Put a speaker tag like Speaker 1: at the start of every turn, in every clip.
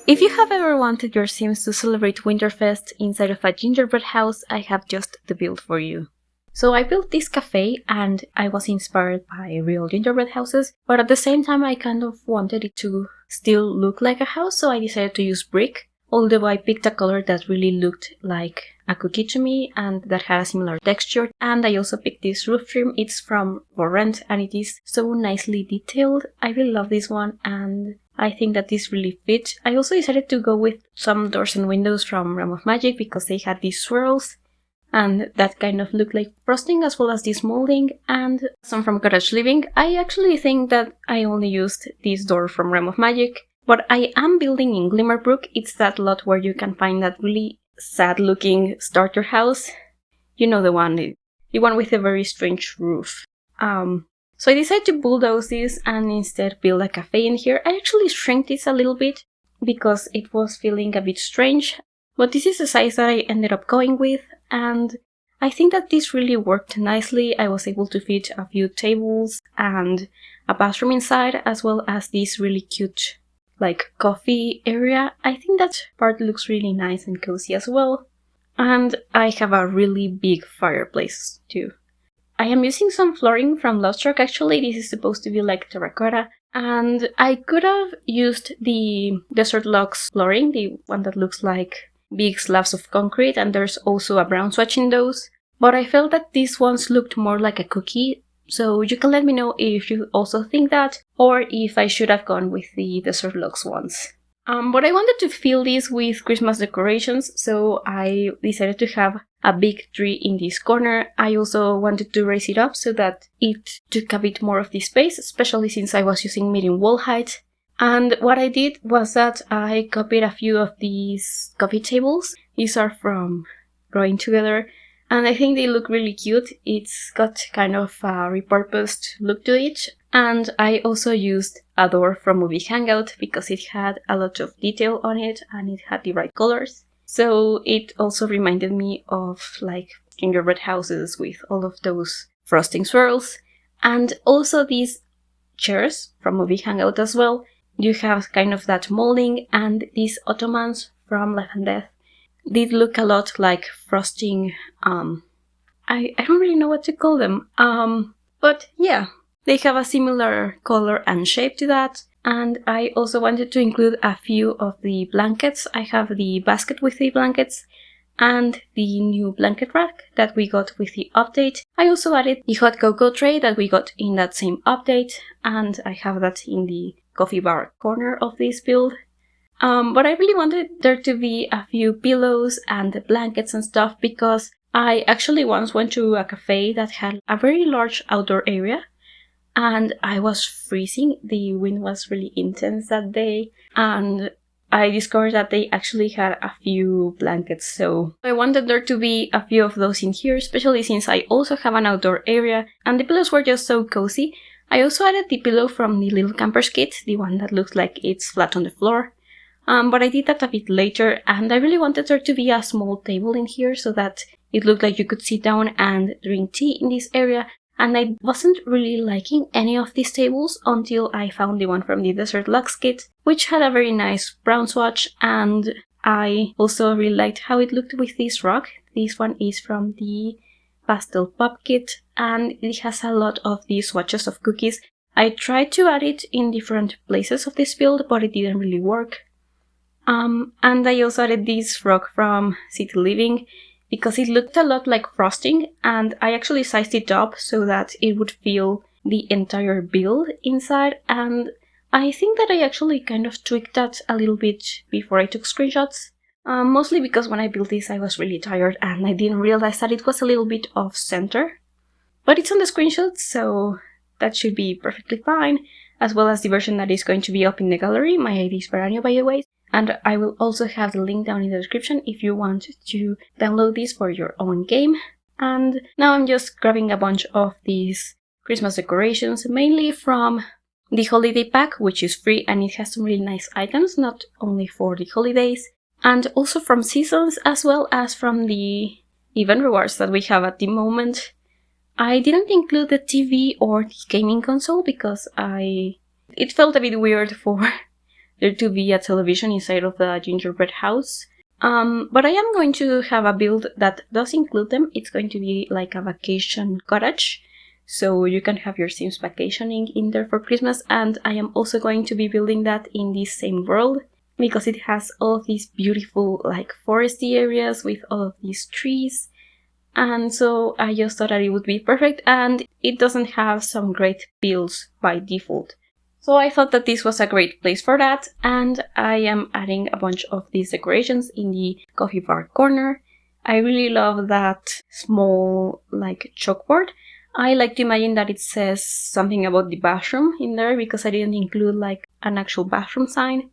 Speaker 1: If you have ever wanted your Sims to celebrate Winterfest inside of a gingerbread house, I have just the build for you. So I built this cafe and I was inspired by real gingerbread houses, but at the same time I kind of wanted it to still look like a house, so I decided to use brick, although I picked a color that really looked like a cookie to me and that had a similar texture. And I also picked this roof trim. It's from Borough and it is so nicely detailed. I really love this one and I think that this really fits. I also decided to go with some doors and windows from Realm of Magic because they had these swirls and that kind of looked like frosting, as well as this molding, and some from Cottage Living. I actually think that I only used this door from Realm of Magic, but I am building in Glimmerbrook. It's that lot where you can find that really sad looking starter house. You know the one with a very strange roof. So I decided to bulldoze this and instead build a cafe in here. I actually shrank this a little bit because it was feeling a bit strange, but this is the size that I ended up going with, and I think that this really worked nicely. I was able to fit a few tables and a bathroom inside, as well as this really cute like coffee area. I think that part looks really nice and cozy as well. And I have a really big fireplace too. I am using some flooring from Lost Rock. Actually, this is supposed to be like terracotta, and I could have used the Desert Locks flooring, the one that looks like big slabs of concrete, and there's also a brown swatch in those, but I felt that these ones looked more like a cookie, so you can let me know if you also think that, or if I should have gone with the Desert Locks ones. But I wanted to fill this with Christmas decorations, so I decided to have a big tree in this corner. I also wanted to raise it up so that it took a bit more of the space, especially since I was using medium wall height. And what I did was that I copied a few of these coffee tables. These are from Growing Together, and I think they look really cute. It's got kind of a repurposed look to it. And I also used a door from Movie Hangout because it had a lot of detail on it and it had the right colors. So it also reminded me of like gingerbread houses with all of those frosting swirls. And also these chairs from Movie Hangout as well. You have kind of that molding, and these ottomans from Life and Death did look a lot like frosting. I don't really know what to call them. But yeah. They have a similar color and shape to that, and I also wanted to include a few of the blankets. I have the basket with the blankets and the new blanket rack that we got with the update. I also added the hot cocoa tray that we got in that same update, and I have that in the coffee bar corner of this build. But I really wanted there to be a few pillows and blankets and stuff because I actually once went to a cafe that had a very large outdoor area. And I was freezing. The wind was really intense that day, and I discovered that they actually had a few blankets, so I wanted there to be a few of those in here, especially since I also have an outdoor area, and the pillows were just so cozy. I also added the pillow from the Little Campers kit, the one that looks like it's flat on the floor, but I did that a bit later, and I really wanted there to be a small table in here so that it looked like you could sit down and drink tea in this area. And I wasn't really liking any of these tables until I found the one from the Desert Lux kit, which had a very nice brown swatch, and I also really liked how it looked with this rock. This one is from the Pastel Pop kit, and it has a lot of these swatches of cookies. I tried to add it in different places of this build, but it didn't really work. And I also added this rock from City Living, because it looked a lot like frosting, and I actually sized it up so that it would fill the entire build inside, and I think that I actually kind of tweaked that a little bit before I took screenshots, mostly because when I built this I was really tired and I didn't realize that it was a little bit off center. But it's on the screenshots, so that should be perfectly fine, as well as the version that is going to be up in the gallery. My ID is Veranjo, by the way. And I will also have the link down in the description if you want to download this for your own game. And now I'm just grabbing a bunch of these Christmas decorations, mainly from the holiday pack, which is free and it has some really nice items, not only for the holidays, and also from seasons as well as from the event rewards that we have at the moment. I didn't include the TV or the gaming console because it felt a bit weird for there to be a television inside of the gingerbread house. But I am going to have a build that does include them. It's going to be like a vacation cottage, so you can have your Sims vacationing in there for Christmas, and I am also going to be building that in this same world, because it has all of these beautiful like foresty areas with all of these trees, and so I just thought that it would be perfect, and it doesn't have some great builds by default. So I thought that this was a great place for that, and I am adding a bunch of these decorations in the coffee bar corner. I really love that small like chalkboard. I like to imagine that it says something about the bathroom in there, because I didn't include like an actual bathroom sign.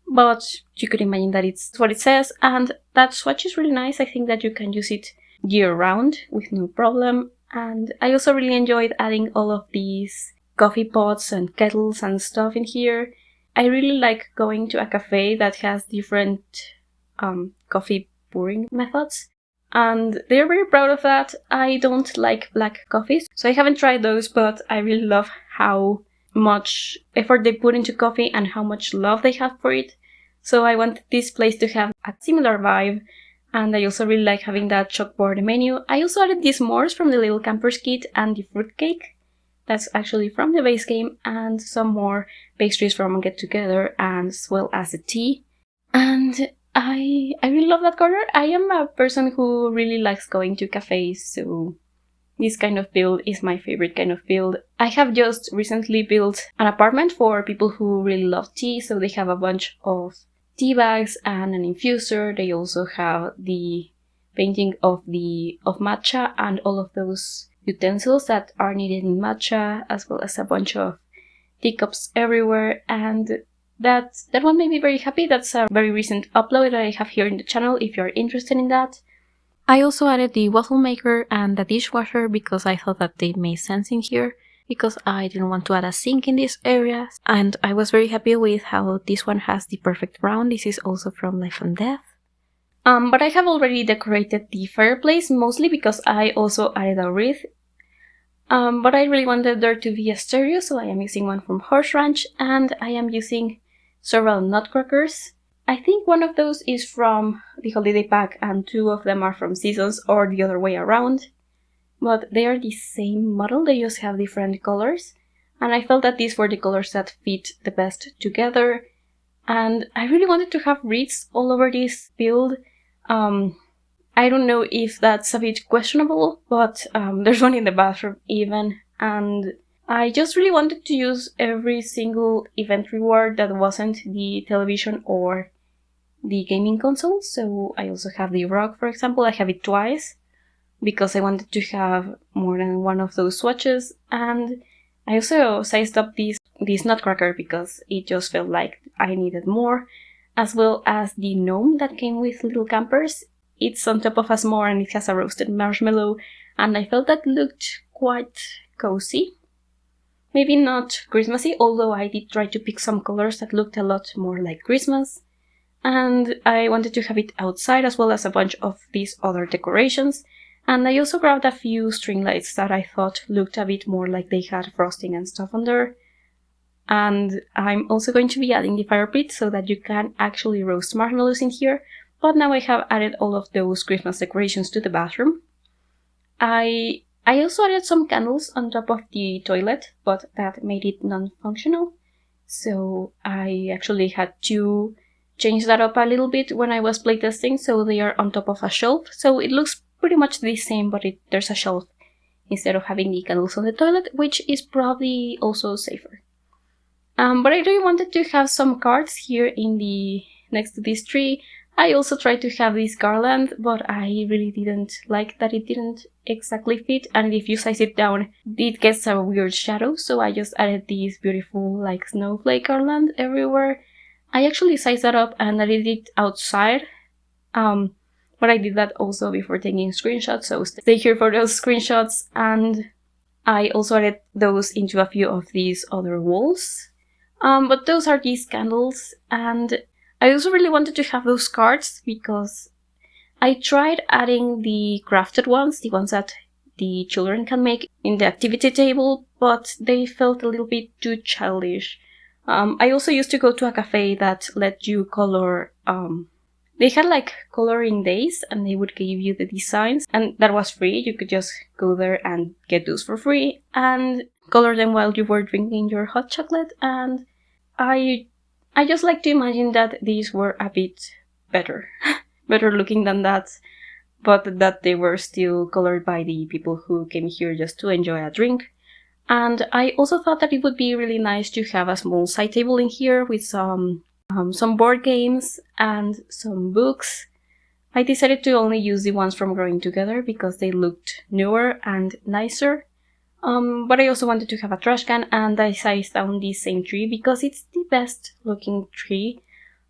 Speaker 1: But you could imagine that it's what it says, and that swatch is really nice. I think that you can use it year round with no problem. And I also really enjoyed adding all of these coffee pots and kettles and stuff in here. I really like going to a cafe that has different coffee brewing methods, and they're very proud of that. I don't like black coffees, so I haven't tried those, but I really love how much effort they put into coffee and how much love they have for it. So I want this place to have a similar vibe, and I also really like having that chalkboard menu. I also added these s'mores from the Little Campers kit and the fruitcake. That's actually from the base game, and some more pastries from Get Together, as well as the tea. And I really love that corner. I am a person who really likes going to cafes, so this kind of build is my favorite kind of build. I have just recently built an apartment for people who really love tea, so they have a bunch of tea bags and an infuser. They also have the painting of matcha and all of those utensils that are needed in matcha, as well as a bunch of teacups everywhere, and that one made me very happy. That's a very recent upload that I have here in the channel if you're interested in that. I also added the waffle maker and the dishwasher because I thought that they made sense in here, because I didn't want to add a sink in this area, and I was very happy with how this one has the perfect round. This is also from Life and Death. But I have already decorated the fireplace, mostly because I also added a wreath. But I really wanted there to be a stereo, so I am using one from Horse Ranch, and I am using several nutcrackers. I think one of those is from the holiday pack and two of them are from Seasons, or the other way around. But they are the same model, they just have different colors. And I felt that these were the colors that fit the best together. And I really wanted to have wreaths all over this build. I don't know if that's a bit questionable, but there's one in the bathroom even. And I just really wanted to use every single event reward that wasn't the television or the gaming console. So I also have the rug, for example. I have it twice because I wanted to have more than one of those swatches. And I also sized up this nutcracker because it just felt like I needed more, as well as the gnome that came with Little Campers. It's on top of a s'more and it has a roasted marshmallow, and I felt that looked quite cozy. Maybe not Christmassy, although I did try to pick some colors that looked a lot more like Christmas. And I wanted to have it outside, as well as a bunch of these other decorations. And I also grabbed a few string lights that I thought looked a bit more like they had frosting and stuff on there. And I'm also going to be adding the fire pit so that you can actually roast marshmallows in here. But now I have added all of those Christmas decorations to the bathroom. I also added some candles on top of the toilet, but that made it non-functional. So I actually had to change that up a little bit when I was playtesting, so they are on top of a shelf. So it looks pretty much the same, but there's a shelf instead of having the candles on the toilet, which is probably also safer. But I really wanted to have some cards here next to this tree. I also tried to have this garland, but I really didn't like that it didn't exactly fit, and if you size it down, it gets a weird shadow, so I just added this beautiful like snowflake garland everywhere. I actually sized that up and added it outside, but I did that also before taking screenshots, so stay here for those screenshots. And I also added those into a few of these other walls. But those are these candles, and I also really wanted to have those cards because I tried adding the crafted ones, the ones that the children can make in the activity table, but they felt a little bit too childish I also used to go to a cafe that let you color. They had like coloring days and they would give you the designs, and that was free. You could just go there and get those for free and color them while you were drinking your hot chocolate. And I just like to imagine that these were a bit better, better looking than that, but that they were still colored by the people who came here just to enjoy a drink. And I also thought that it would be really nice to have a small side table in here with some board games and some books. I decided to only use the ones from Growing Together because they looked newer and nicer. But I also wanted to have a trash can, and I sized down the same tree because it's the best looking tree.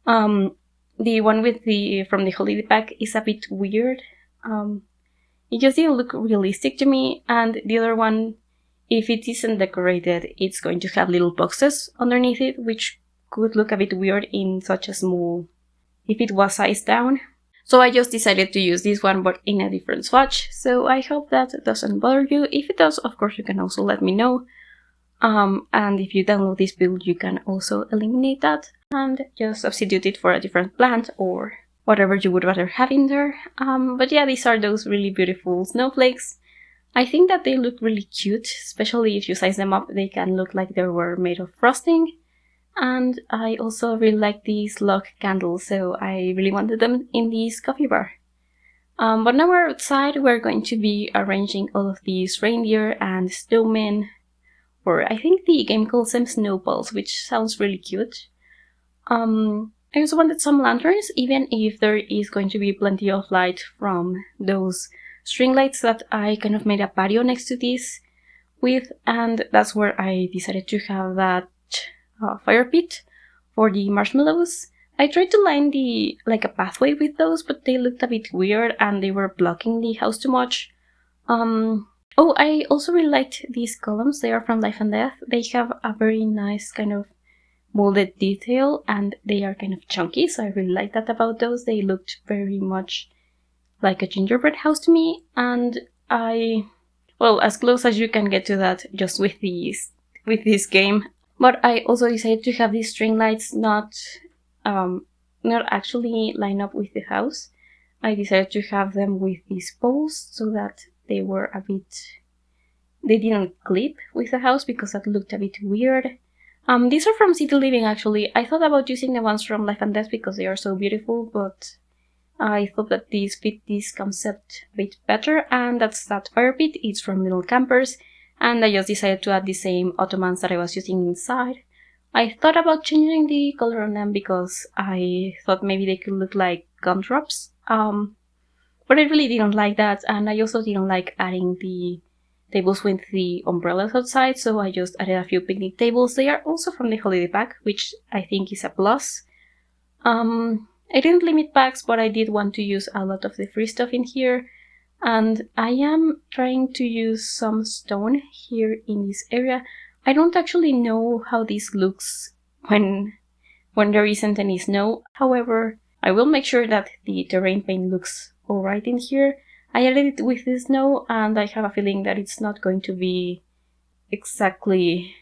Speaker 1: The one with from the holiday pack is a bit weird. It just didn't look realistic to me, and the other one, if it isn't decorated, it's going to have little boxes underneath it, which could look a bit weird in such a small, if it was sized down. So I just decided to use this one, but in a different swatch, so I hope that doesn't bother you. If it does, of course, you can also let me know. And if you download this build, you can also eliminate that and just substitute it for a different plant or whatever you would rather have in there. But yeah, these are those really beautiful snowflakes. I think that they look really cute, especially if you size them up, they can look like they were made of frosting. And I also really like these log candles, so I really wanted them in this coffee bar. But now we're outside, we're going to be arranging all of these reindeer and snowmen, or I think the game calls them snowballs, which sounds really cute. I also wanted some lanterns, even if there is going to be plenty of light from those string lights that I kind of made a patio next to this with, and that's where I decided to have that fire pit for the marshmallows. I tried to line a pathway with those, but they looked a bit weird and they were blocking the house too much. Oh, I also really liked these columns. They are from Life and Death. They have a very nice kind of molded detail and they are kind of chunky, so I really like that about those. They looked very much like a gingerbread house to me, and well, as close as you can get to that just with this game. But I also decided to have these string lights not actually line up with the house. I decided to have them with these poles so that they didn't clip with the house because that looked a bit weird. These are from City Living actually. I thought about using the ones from Life and Death because they are so beautiful, but I thought that these fit this concept a bit better, and that's that fire pit. It's from Little Campers, and I just decided to add the same ottomans that I was using inside. I thought about changing the color on them because I thought maybe they could look like gumdrops, but I really didn't like that, and I also didn't like adding the tables with the umbrellas outside, so I just added a few picnic tables. They are also from the holiday pack, which I think is a plus. I didn't limit packs, but I did want to use a lot of the free stuff in here, and I am trying to use some stone here in this area. I don't actually know how this looks when there isn't any snow. However, I will make sure that the terrain paint looks alright in here. I added it with the snow, and I have a feeling that it's not going to be exactly...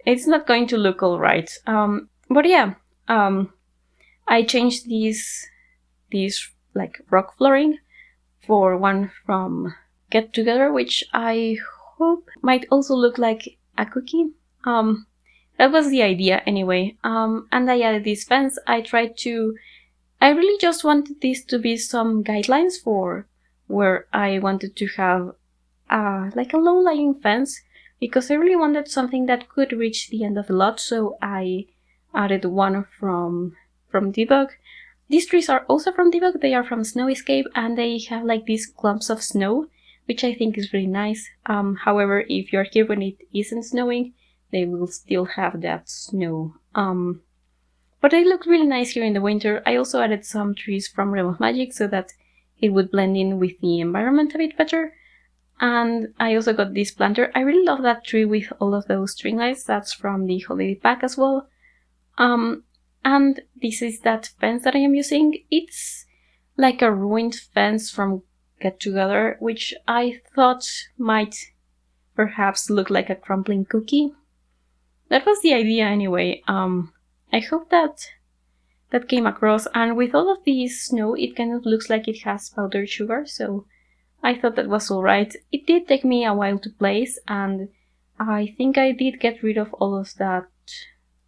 Speaker 1: It's not going to look alright. But yeah, I changed these like rock flooring for one from Get Together, which I hope might also look like a cookie. That was the idea anyway. And I added this fence. I really just wanted this to be some guidelines for where I wanted to have like a low-lying fence, because I really wanted something that could reach the end of the lot, so I added one from Debug. These trees are also from Debug. They are from Snow Escape, and they have like these clumps of snow, which I think is really nice. However, if you're here when it isn't snowing, they will still have that snow. But they look really nice here in the winter. I also added some trees from Realm of Magic so that it would blend in with the environment a bit better. And I also got this planter. I really love that tree with all of those string lights. That's from the holiday pack as well. And this is that fence that I am using. It's like a ruined fence from Get Together, which I thought might perhaps look like a crumbling cookie. that was the idea anyway. I hope that came across, and with all of this snow, it kind of looks like it has powdered sugar, so I thought that was alright. It did take me a while to place, and I think I did get rid of all of that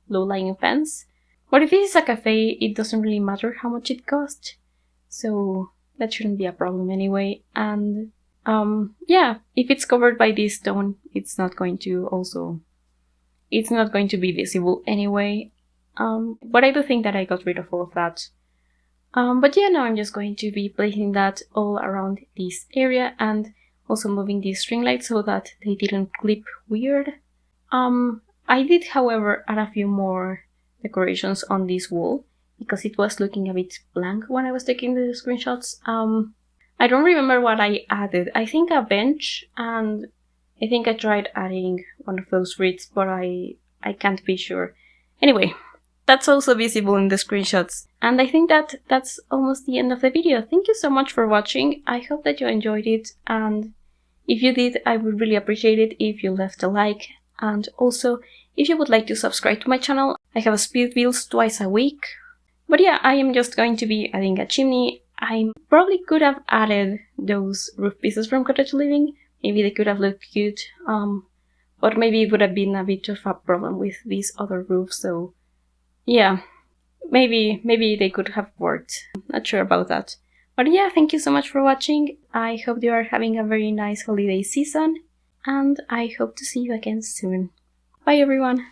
Speaker 1: low-lying fence. But if this is a cafe, it doesn't really matter how much it cost, so that shouldn't be a problem anyway. And yeah, if it's covered by this stone, it's not going to be visible anyway. But I do think that I got rid of all of that. But yeah, now I'm just going to be placing that all around this area, and also moving these string lights so that they didn't clip weird. I did, however, add a few more decorations on this wall because it was looking a bit blank when I was taking the screenshots. I don't remember what I added. I think a bench, and I think I tried adding one of those wreaths, but I can't be sure. Anyway, that's also visible in the screenshots. And I think that's almost the end of the video. Thank you so much for watching. I hope that you enjoyed it, and if you did, I would really appreciate it if you left a like. And also, if you would like to subscribe to my channel, I have speed builds twice a week. But yeah, I am just going to be adding a chimney. I probably could have added those roof pieces from Cottage Living. Maybe they could have looked cute. But maybe it would have been a bit of a problem with this other roof, so yeah, maybe they could have worked. Not sure about that. But yeah, thank you so much for watching. I hope you are having a very nice holiday season, and I hope to see you again soon. Bye everyone!